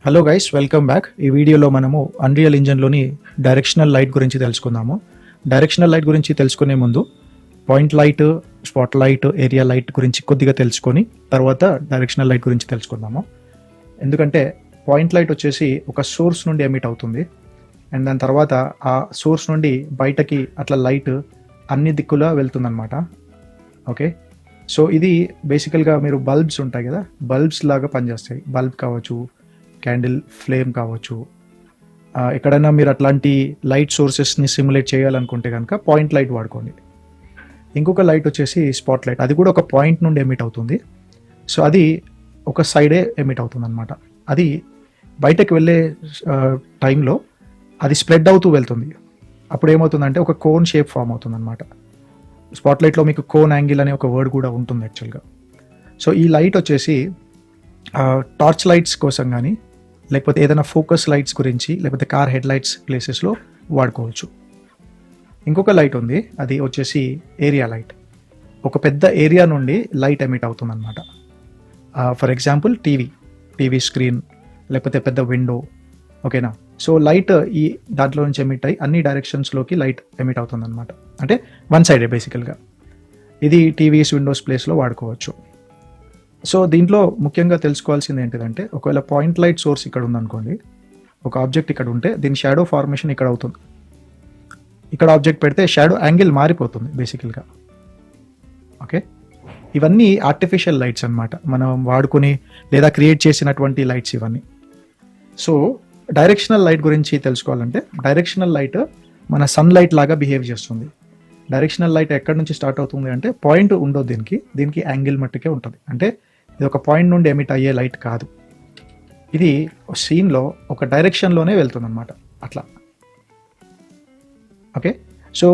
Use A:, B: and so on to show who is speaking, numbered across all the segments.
A: Hello guys, welcome back. ఈ వీడియోలో మనము అన్రియల్ ఇంజన్లోని డైరెక్షనల్ లైట్ గురించి తెలుసుకుందాము. డైరెక్షనల్ లైట్ గురించి తెలుసుకునే ముందు point light, spot light, area light గురించి కొద్దిగా తెలుసుకొని తర్వాత డైరెక్షనల్ లైట్ గురించి తెలుసుకుందాము. ఎందుకంటే పాయింట్ లైట్ వచ్చేసి ఒక సోర్స్ నుండి ఎమిట్ అవుతుంది అండ్ దాని తర్వాత ఆ సోర్స్ నుండి బయటకి అట్లా లైట్ అన్ని దిక్కులా వెళ్తుందన్నమాట. ఓకే, సో ఇది బేసికల్గా మీరు బల్బ్స్ ఉంటాయి కదా, బల్బ్స్ లాగా పనిచేస్తాయి. బల్బ్ కావచ్చు, క్యాండిల్ ఫ్లేమ్ కావచ్చు. ఎక్కడైనా మీరు అట్లాంటి లైట్ సోర్సెస్ని సిమ్యులేట్ చేయాలనుకుంటే కనుక పాయింట్ లైట్ వాడుకోండి. ఇంకొక లైట్ వచ్చేసి స్పాట్ లైట్. అది కూడా ఒక పాయింట్ నుండి ఎమిట్ అవుతుంది. సో అది ఒక సైడే ఎమిట్ అవుతుంది అనమాట. అది బయటకు వెళ్ళే టైంలో అది స్ప్రెడ్ అవుతూ వెళ్తుంది. అప్పుడు ఏమవుతుందంటే ఒక కోన్ షేప్ ఫామ్ అవుతుంది అనమాట. స్పాట్ లైట్లో మీకు కోన్ యాంగిల్ అనే ఒక వర్డ్ కూడా ఉంటుంది యాక్చువల్గా. సో ఈ లైట్ వచ్చేసి టార్చ్ లైట్స్ కోసం కానీ, లేకపోతే ఏదైనా ఫోకస్ లైట్స్ గురించి, లేకపోతే కార్ హెడ్ లైట్స్ ప్లేసెస్లో వాడుకోవచ్చు. ఇంకొక లైట్ ఉంది, అది వచ్చేసి ఏరియా లైట్. ఒక పెద్ద ఏరియా నుండి లైట్ ఎమిట్ అవుతుంది అనమాట. ఫర్ ఎగ్జాంపుల్ టీవీ స్క్రీన్, లేకపోతే పెద్ద విండో. ఓకేనా? సో లైట్ ఈ దాంట్లో నుంచి ఎమిట్ అయ్యి అన్ని డైరెక్షన్స్లోకి లైట్ ఎమిట్ అవుతుంది అనమాట. అంటే వన్ సైడే బేసికల్గా. ఇది టీవీస్, విండోస్ ప్లేస్లో వాడుకోవచ్చు. సో దీంట్లో ముఖ్యంగా తెలుసుకోవాల్సింది ఏంటిదంటే, ఒకవేళ పాయింట్ లైట్ సోర్స్ ఇక్కడ ఉందనుకోండి, ఒక ఆబ్జెక్ట్ ఇక్కడ ఉంటే దీని షాడో ఫార్మేషన్ ఇక్కడ అవుతుంది. ఇక్కడ ఆబ్జెక్ట్ పెడితే షాడో యాంగిల్ మారిపోతుంది బేసికల్గా. ఓకే, ఇవన్నీ ఆర్టిఫిషియల్ లైట్స్ అనమాట, మనం వాడుకొని లేదా క్రియేట్ చేసినటువంటి లైట్స్ ఇవన్నీ. సో డైరెక్షనల్ లైట్ గురించి తెలుసుకోవాలంటే, డైరెక్షనల్ లైట్ మన సన్ లైట్ లాగా బిహేవ్ చేస్తుంది. డైరెక్షనల్ లైట్ ఎక్కడి నుంచి స్టార్ట్ అవుతుంది అంటే, పాయింట్ ఉండదు దీనికి యాంగిల్ మట్టుకే ఉంటుంది. అంటే ఇది ఒక పాయింట్ నుండి ఎమిట్ అయ్యే లైట్ కాదు. ఇది సీన్లో ఒక డైరెక్షన్లోనే వెళ్తుంది అనమాట అట్లా. ఓకే, సో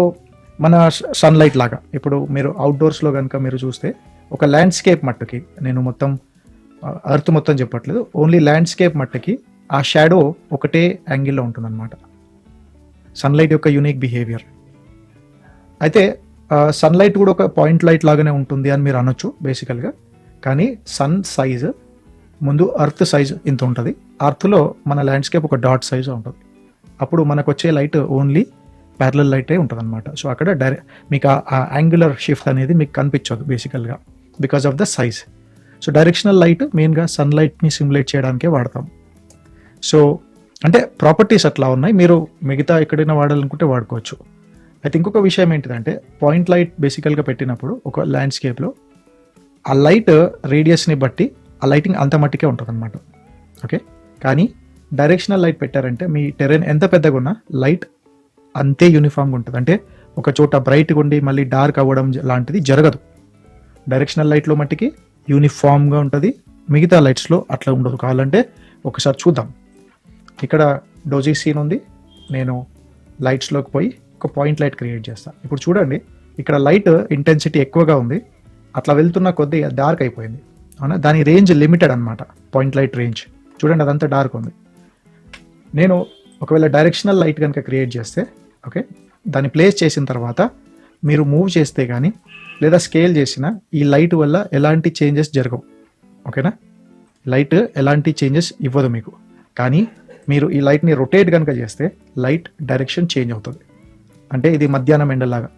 A: మన సన్లైట్ లాగా ఇప్పుడు మీరు అవుట్డోర్స్లో కనుక మీరు చూస్తే, ఒక ల్యాండ్స్కేప్ మట్టుకి, నేను మొత్తం అర్త్ మొత్తం చెప్పట్లేదు, ఓన్లీ ల్యాండ్స్కేప్ మట్టుకి ఆ షాడో ఒకటే యాంగిల్లో ఉంటుంది అనమాట. సన్లైట్ యొక్క యూనిక్ బిహేవియర్. అయితే సన్లైట్ కూడా ఒక పాయింట్ లైట్ లాగానే ఉంటుంది అని మీరు అనొచ్చు బేసికల్గా. కానీ సన్ సైజ్ ముందు అర్త్ సైజ్ ఇంత ఉంటుంది. అర్త్లో మన ల్యాండ్స్కేప్ ఒక డాట్ సైజ్ ఉంటుంది. అప్పుడు మనకు వచ్చే లైట్ ఓన్లీ ప్యారలల్ లైటే ఉంటుంది అనమాట. సో అక్కడ మీకు ఆ యాంగులర్ షిఫ్ట్ అనేది మీకు కనిపించదు బేసికల్గా, because of the size. So directional light మెయిన్గా సన్లైట్ని సిమ్యులేట్ చేయడానికే వాడతాం. సో అంటే ప్రాపర్టీస్ అట్లా ఉన్నాయి, మీరు మిగతా ఎక్కడైనా వాడాలనుకుంటే వాడుకోవచ్చు. అయితే ఇంకొక విషయం ఏంటిదంటే, పాయింట్ లైట్ బేసికల్గా పెట్టినప్పుడు ఒక ల్యాండ్స్కేప్లో ఆ లైట్ రేడియస్ని బట్టి ఆ లైటింగ్ అంత మట్టికే ఉంటుంది అనమాట. ఓకే, కానీ డైరెక్షనల్ లైట్ పెట్టారంటే మీ టెరెన్ ఎంత పెద్దగా ఉన్నా లైట్ అంతే యూనిఫామ్గా ఉంటుంది. అంటే ఒక చోట బ్రైట్గా ఉండి మళ్ళీ డార్క్ అవ్వడం లాంటిది జరగదు. డైరెక్షనల్ లైట్లో మట్టికి యూనిఫామ్గా ఉంటుంది, మిగతా లైట్స్లో అట్లా ఉండదు. కావాలంటే ఒకసారి చూద్దాం. ఇక్కడ డోజీ సీన్ ఉంది, నేను లైట్స్లోకి పోయి ఒక పాయింట్ లైట్ క్రియేట్ చేస్తాను. ఇప్పుడు చూడండి, ఇక్కడ లైట్ ఇంటెన్సిటీ ఎక్కువగా ఉంది, అట్లా వెళ్తున్న కొద్దీ డార్క్ అయిపోయింది. అవునా? దాని రేంజ్ లిమిటెడ్ అనమాట, పాయింట్ లైట్ రేంజ్. చూడండి, అదంతా డార్క్ ఉంది. నేను ఒకవేళ డైరెక్షనల్ లైట్ కనుక క్రియేట్ చేస్తే, ఓకే, దాన్ని ప్లేస్ చేసిన తర్వాత మీరు మూవ్ చేస్తే కానీ లేదా స్కేల్ చేసినా ఈ లైట్ వల్ల ఎలాంటి చేంజెస్ జరగవు. ఓకేనా? లైట్ ఎలాంటి చేంజెస్ ఇవ్వదు మీకు. కానీ మీరు ఈ లైట్ని రొటేట్ కనుక చేస్తే లైట్ డైరెక్షన్ చేంజ్ అవుతుంది. అంటే ఇది మధ్యాహ్నం ఎండలాగా,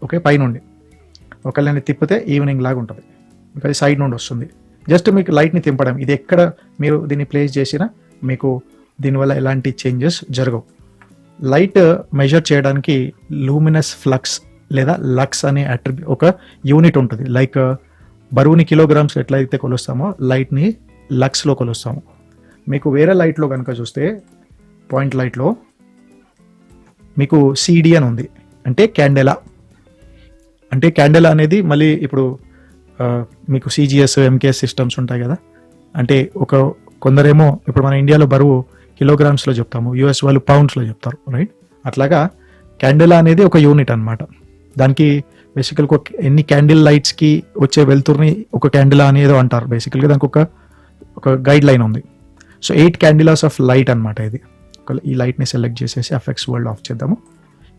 A: ఓకే, పైనుండి ఒకళ్ళని తిప్పితే ఈవినింగ్ లాగా ఉంటుంది, అది సైడ్ నుండి వస్తుంది. జస్ట్ మీకు లైట్ని తింపడం, ఇది ఎక్కడ మీరు దీన్ని ప్లేస్ చేసినా మీకు దీనివల్ల ఎలాంటి చేంజెస్ జరగవు. లైట్ మెజర్ చేయడానికి లూమినస్ ఫ్లక్స్ లేదా లక్స్ అనే ఒక యూనిట్ ఉంటుంది. లైక్ బరువుని కిలోగ్రామ్స్ ఎట్లయితే కొలుస్తామో లైట్ని లక్స్లో కొలుస్తాము. మీకు వేరే లైట్లో కనుక చూస్తే, పాయింట్ లైట్లో మీకు సిడి అని ఉంది, అంటే క్యాండెలా. అంటే క్యాండెలా అనేది మళ్ళీ ఇప్పుడు మీకు సిజిఎస్, ఎంకేఎస్ సిస్టమ్స్ ఉంటాయి కదా. అంటే కొందరేమో ఇప్పుడు మన ఇండియాలో బరువు కిలోగ్రామ్స్లో చెప్తాము, యూఎస్ వాళ్ళు పౌండ్స్లో చెప్తారు, రైట్? అట్లాగా క్యాండెలా అనేది ఒక యూనిట్ అనమాట. దానికి బేసికల్గా ఎన్ని క్యాండిల్ లైట్స్కి వచ్చే వెలుతురుని ఒక క్యాండెలా అనేదో అంటారు. బేసికల్గా దానికి ఒక గైడ్ లైన్ ఉంది. సో 8 క్యాండిలాస్ ఆఫ్ లైట్ అనమాట ఇది. ఈ లైట్ని సెలెక్ట్ చేసేసి ఎఫెక్ట్స్ వరల్డ్ ఆఫ్ చేద్దాము,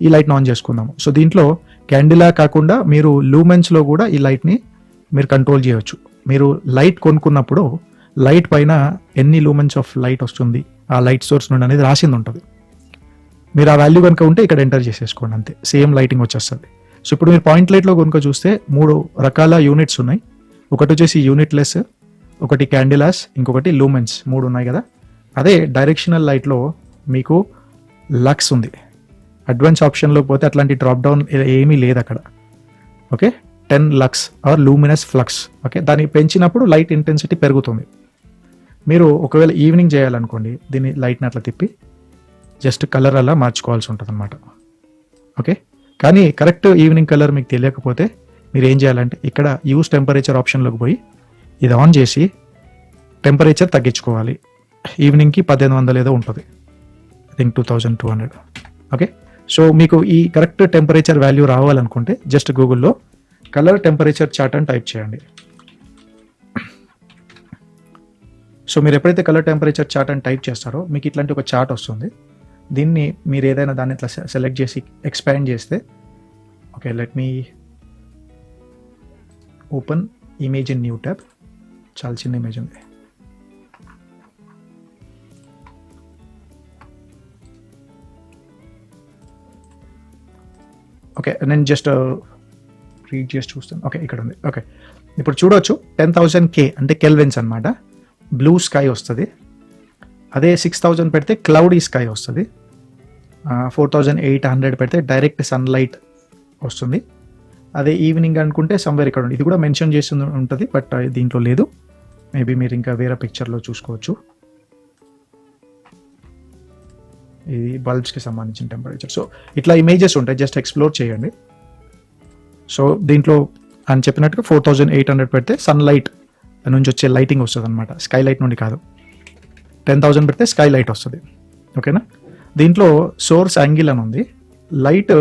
A: ఈ లైట్ని ఆన్ చేసుకుందాము. సో దీంట్లో క్యాండిలా కాకుండా మీరు లూమెన్స్లో కూడా ఈ లైట్ని మీరు కంట్రోల్ చేయవచ్చు. మీరు లైట్ కొనుక్కున్నప్పుడు లైట్ పైన ఎన్ని లూమెన్స్ ఆఫ్ లైట్ వస్తుంది ఆ లైట్ సోర్స్ నుండి అనేది రాసింది ఉంటుంది. మీరు ఆ వాల్యూ కనుక ఉంటే ఇక్కడ ఎంటర్ చేసేసుకోండి, అంతే సేమ్ లైటింగ్ వచ్చేస్తుంది. సో ఇప్పుడు మీరు పాయింట్ లైట్లో కనుక చూస్తే 3 రకాల యూనిట్స్ ఉన్నాయి. ఒకటి వచ్చేసి యూనిట్లెస్, ఒకటి క్యాండిలాస్, ఇంకొకటి లూమెన్స్, 3 ఉన్నాయి కదా. అదే డైరెక్షనల్ లైట్లో మీకు లక్స్ ఉంది. అడ్వాన్స్ ఆప్షన్లో పోతే అట్లాంటి డ్రాప్ డౌన్ ఏమీ లేదు అక్కడ. Okay, 10 lux are luminous flux. Okay, దాన్ని పెంచినప్పుడు లైట్ ఇంటెన్సిటీ పెరుగుతుంది. మీరు ఒకవేళ ఈవినింగ్ చేయాలనుకోండి, దీన్ని లైట్ని అట్లా తిప్పి జస్ట్ కలర్ అలా మార్చుకోవాల్సి ఉంటుంది అనమాట. ఓకే, కానీ కరెక్ట్ ఈవినింగ్ కలర్ మీకు తెలియకపోతే మీరు ఏం చేయాలంటే ఇక్కడ యూస్ టెంపరేచర్ ఆప్షన్లోకి పోయి ఇది ఆన్ చేసి టెంపరేచర్ తగ్గించుకోవాలి. ఈవినింగ్కి 1800 ఏదో ఉంటుంది, ఐ థింక్ 2200. ఓకే, సో మీకు ఈ కరెక్ట్ టెంపరేచర్ వాల్యూ రావాలనుకుంటే జస్ట్ గూగుల్లో కలర్ టెంపరేచర్ చార్ట్ అని టైప్ చేయండి. సో మీరు ఎప్పుడైతే కలర్ టెంపరేచర్ చార్ట్ అని టైప్ చేస్తారో మీకు ఇట్లాంటి ఒక చార్ట్ వస్తుంది. దీన్ని మీరు ఏదైనా దాన్ని ఇట్లా సెలెక్ట్ చేసి ఎక్స్పాండ్ చేస్తే, okay let me open image in new tab. చాలా చిన్న ఇమేజ్ ఉంది. ఓకే, నేను జస్ట్ రీడ్ చేసి చూస్తాను. ఓకే, ఇక్కడ ఉంది. ఓకే, ఇప్పుడు చూడవచ్చు 10,000K అంటే కెల్విన్స్ అనమాట. బ్లూ స్కై వస్తుంది. అదే 6000 పెడితే క్లౌడీ స్కై వస్తుంది. 4800 పెడితే డైరెక్ట్ సన్లైట్ వస్తుంది. అదే ఈవినింగ్ అనుకుంటే సమ్వేర్ ఇక్కడ ఉంది. ఇది కూడా మెన్షన్ చేసి ఉంటుంది, బట్ దీంట్లో లేదు. మేబీ మీరు ఇంకా వేరే పిక్చర్లో చూసుకోవచ్చు. ఇది బల్బ్స్కి సంబంధించిన టెంపరేచర్. సో ఇట్లా ఇమేజెస్ ఉంటాయి, జస్ట్ ఎక్స్ప్లోర్ చేయండి. సో దీంట్లో అని చెప్పినట్టుగా 4800 పెడితే సన్లైట్ నుంచి వచ్చే లైటింగ్ వస్తుంది అనమాట, స్కై లైట్ నుండి కాదు. 10,000 పెడితే స్కై లైట్ వస్తుంది. ఓకేనా, దీంట్లో సోర్స్ యాంగిల్ అని ఉంది. లైట్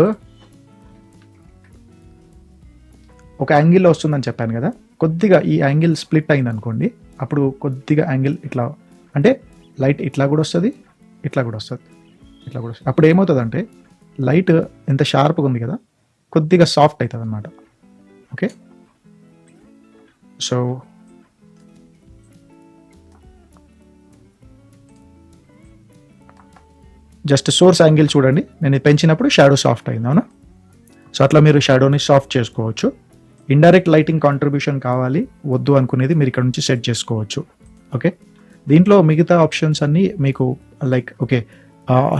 A: ఒక యాంగిల్లో వస్తుందని చెప్పాను కదా, కొద్దిగా ఈ యాంగిల్ స్ప్లిట్ అయింది అనుకోండి, అప్పుడు కొద్దిగా యాంగిల్ ఇట్లా, అంటే లైట్ ఇట్లా కూడా వస్తుంది, ఇట్లా కూడా వస్తుంది, ఇట్లా కూడా వస్తుంది. అప్పుడు ఏమవుతుందంటే లైట్ ఎంత షార్ప్గా ఉంది కదా, కొద్దిగా సాఫ్ట్ అవుతుంది అనమాట. Okay, so just source angle చూడండి, నేను పెంచినప్పుడు షాడో సాఫ్ట్ అయింది, అవునా. సో అట్లా మీరు షాడోని సాఫ్ట్ చేసుకోవచ్చు. ఇండైరెక్ట్ లైటింగ్ కాంట్రిబ్యూషన్ కావాలి వద్దు అనుకునేది మీరు ఇక్కడ నుంచి సెట్ చేసుకోవచ్చు. ఓకే, దీంట్లో మిగతా ఆప్షన్స్ అన్నీ మీకు లైక్ ఓకే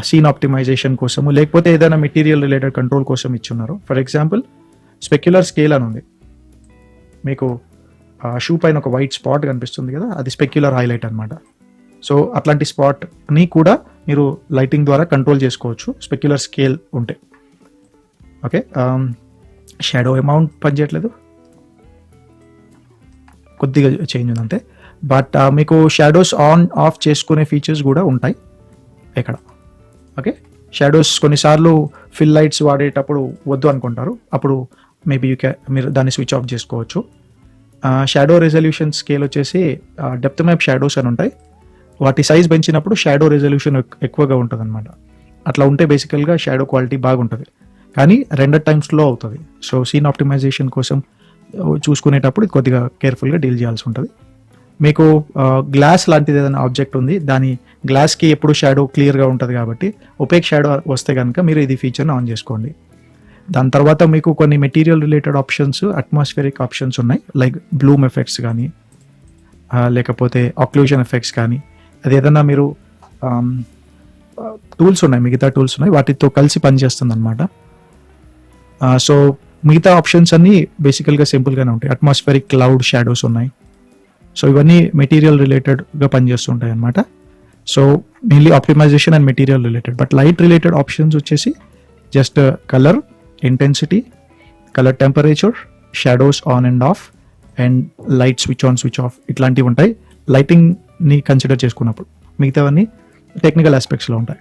A: సీన్ ఆప్టిమైజేషన్ కోసము, లేకపోతే ఏదైనా మెటీరియల్ రిలేటెడ్ కంట్రోల్ కోసం ఇచ్చున్నారు. ఫర్ ఎగ్జాంపుల్ స్పెక్యులర్ స్కేల్ అని ఉంది. మీకు షూ పైన ఒక వైట్ స్పాట్ కనిపిస్తుంది కదా, అది స్పెక్యులర్ హైలైట్ అనమాట. సో అట్లాంటి స్పాట్ని కూడా మీరు లైటింగ్ ద్వారా కంట్రోల్ చేసుకోవచ్చు స్పెక్యులర్ స్కేల్ ఉంటే. ఓకే, షాడో అమౌంట్ పనిచేయట్లేదు, కొద్దిగా చేంజ్ ఉంది అంతే. బట్ మీకు షాడోస్ ఆన్ ఆఫ్ చేసుకునే ఫీచర్స్ కూడా ఉంటాయి ఇక్కడ. ఓకే, షాడోస్ కొన్నిసార్లు ఫిల్ లైట్స్ వాడేటప్పుడు వద్దు అనుకుంటారు, అప్పుడు మేబీ మీరు దాన్ని స్విచ్ ఆఫ్ చేసుకోవచ్చు. షాడో రెజల్యూషన్ స్కేల్ వచ్చేసి డెప్త్ మ్యాప్ షాడోస్ అని ఉంటాయి. వాటి సైజ్ పెంచినప్పుడు షాడో రెజల్యూషన్ ఎక్కువగా ఉంటుంది అనమాట. అట్లా ఉంటే బేసికల్గా షాడో క్వాలిటీ బాగుంటుంది, కానీ రెండర్ టైమ్స్ స్లో అవుతుంది. సో సీన్ ఆప్టిమైజేషన్ కోసం చూసుకునేటప్పుడు కొద్దిగా కేర్ఫుల్గా డీల్ చేయాల్సి ఉంటుంది. మీకు గ్లాస్ లాంటిది ఏదైనా ఆబ్జెక్ట్ ఉంది, దాని గ్లాస్కి ఎప్పుడు షాడో క్లియర్గా ఉంటుంది కాబట్టి ఒపేక్ షాడో వస్తే కనుక మీరు ఇది ఫీచర్ని ఆన్ చేసుకోండి. దాని తర్వాత మీకు కొన్ని material related options, atmospheric options ఉన్నాయి, లైక్ బ్లూమ్ ఎఫెక్ట్స్ కానీ లేకపోతే ఆక్లూజన్ ఎఫెక్ట్స్ కానీ. అది ఏదన్నా మీరు టూల్స్ ఉన్నాయి, మిగతా టూల్స్ ఉన్నాయి, వాటితో కలిసి పనిచేస్తుంది అనమాట. సో మిగతా ఆప్షన్స్ అన్నీ బేసికల్గా సింపుల్గానే ఉంటాయి. అట్మాస్ఫియరిక్ క్లౌడ్ షాడోస్ ఉన్నాయి. సో ఇవన్నీ మెటీరియల్ రిలేటెడ్గా పనిచేస్తుంటాయి అనమాట. So mainly optimization and material related. But light related options వచ్చేసి just colour, intensity, colour temperature, shadows on and off, and light switch on switch off, ఇట్లాంటివి ఉంటాయి లైటింగ్ని కన్సిడర్ చేసుకున్నప్పుడు. మిగతావన్నీ టెక్నికల్ ఆస్పెక్ట్స్లో ఉంటాయి.